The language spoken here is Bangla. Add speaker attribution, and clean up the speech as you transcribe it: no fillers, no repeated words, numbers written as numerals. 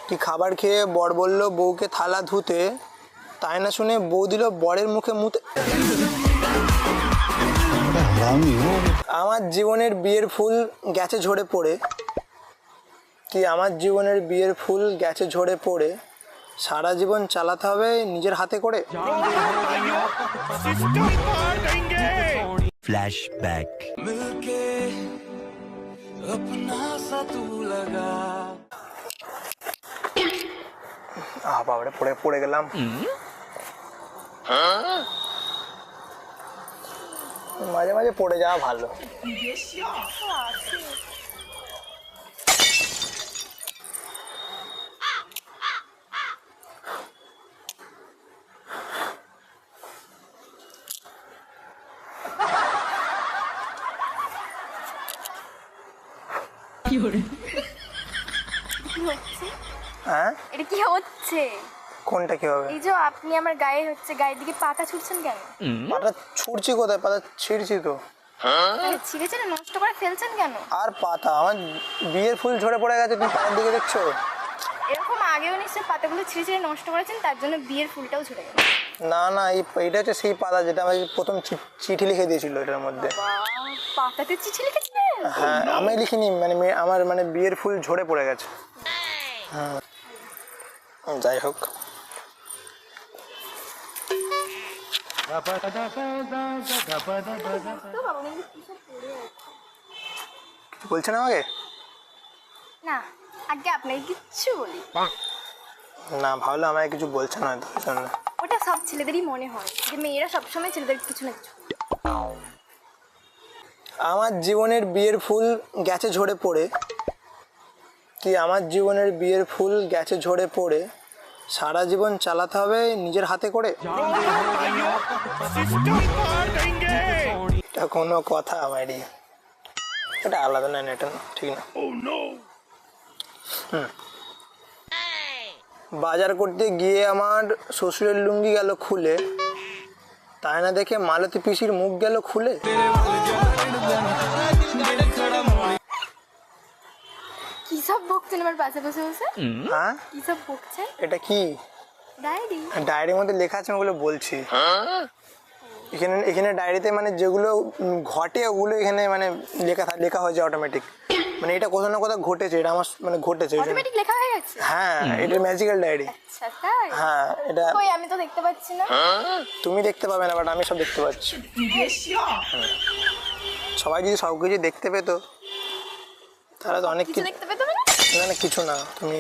Speaker 1: কি খাবার খেয়ে বর বলল বউকে থালা ধুতে, তাই না শুনে বউ দিল বরের মুখে মুতে। আমার জীবনের বিয়ের ফুল গেছে ঝরে পড়ে, কি আমার জীবনের বিয়ের ফুল গেছে ঝরে পড়ে, সারা জীবন চালাতে হবে নিজের হাতে করে।
Speaker 2: फ्लैशबैक।
Speaker 1: বাবারে পড়ে গেলাম। মাঝে মাঝে পড়ে যাওয়া ভালো। হ্যাঁ,
Speaker 3: এটা কি হচ্ছে?
Speaker 1: কোনটা কি হবে?
Speaker 3: এই যে আপনি আমার গায়ের দিকে পাতা ছুটছেন কেন?
Speaker 1: পাতা ছুটছি কোথায়? পাতা ছিঁড়ছি তো।
Speaker 3: ছিঁড়েছেন, নষ্ট করে ফেলছেন কেন?
Speaker 1: আর পাতা, আমার বিয়ের ফুল ঝরে পড়ে গেছে, তুমি পাতার দিকে দেখছো?
Speaker 3: এরকম আগেও নিশ্চয়ই পাতাগুলো ছিঁড়ে নষ্ট করেছেন, তার জন্য বিয়ের ফুলটাও ঝরে গেল।
Speaker 1: না না, এইটা হচ্ছে সেই পাতা যেটা আমাকে প্রথম চিঠি লিখে দিয়েছিল এটার মধ্যে।
Speaker 3: পাতাতে চিঠি লিখেছিলেন?
Speaker 1: হ্যাঁ, আমি লিখিনি, আমার বিয়ের ফুল ঝরে পড়ে গেছে। হ্যাঁ, যাই হোক। বলছেন আমাকে?
Speaker 3: না, আগে আপনাকে কিচ্ছু বলি
Speaker 1: না, ভাবলে আমাকে কিছু বলছেন হয়তো।
Speaker 3: ওটা সব ছেলেদেরই মনে হয় যে মেয়েরা সবসময় ছেলেদের কিছু না কিছু।
Speaker 1: আমার জীবনের বিয়ের ফুল গেছে ঝরে পড়ে, কি আমার জীবনের বিয়ের ফুল গেছে ঝরে পড়ে, সারা জীবন চালাতে হবে নিজের হাতে করে। এটা কোনো কথা আমারই? এটা আলাদা না, এটা ঠিক না। বাজার করতে গিয়ে আমার শ্বশুরের লুঙ্গি গেল খুলে, তাই না দেখে মালতী পিসির মুখ গেল খুলে।
Speaker 3: কি সব বকছেন আমার পাশে বসে বসে?
Speaker 1: হ্যাঁ,
Speaker 3: কি সব বকছেন?
Speaker 1: এটা কি?
Speaker 3: ডায়েরি?
Speaker 1: ডায়েরির মধ্যে লেখা আছে, ওগুলো বলছি। এখানে ডায়েরিতে যেগুলো ঘটে ওগুলো এখানে লেখা হয়েছে অটোমেটিক। এটা কোথাও না কোথাও ঘটেছে, এটা আমার ঘটেছে।
Speaker 3: অটোমেটিক লেখা হয়ে গেছে?
Speaker 1: হ্যাঁ, এটা ম্যাজিক্যাল ডায়েরি।
Speaker 3: আচ্ছা তাই?
Speaker 1: হ্যাঁ, এটা
Speaker 3: কই আমি তো দেখতে পাচ্ছি না।
Speaker 1: তুমি দেখতে পাবে না, বাট আমি সব দেখতে পাচ্ছি। সবাই যদি সবকিছু দেখতে পেতো তাহলে তো অনেক
Speaker 3: কিছু
Speaker 1: কিছু।
Speaker 3: দেখতে পেতে হবে না?
Speaker 1: না না, কিছু না, তুমি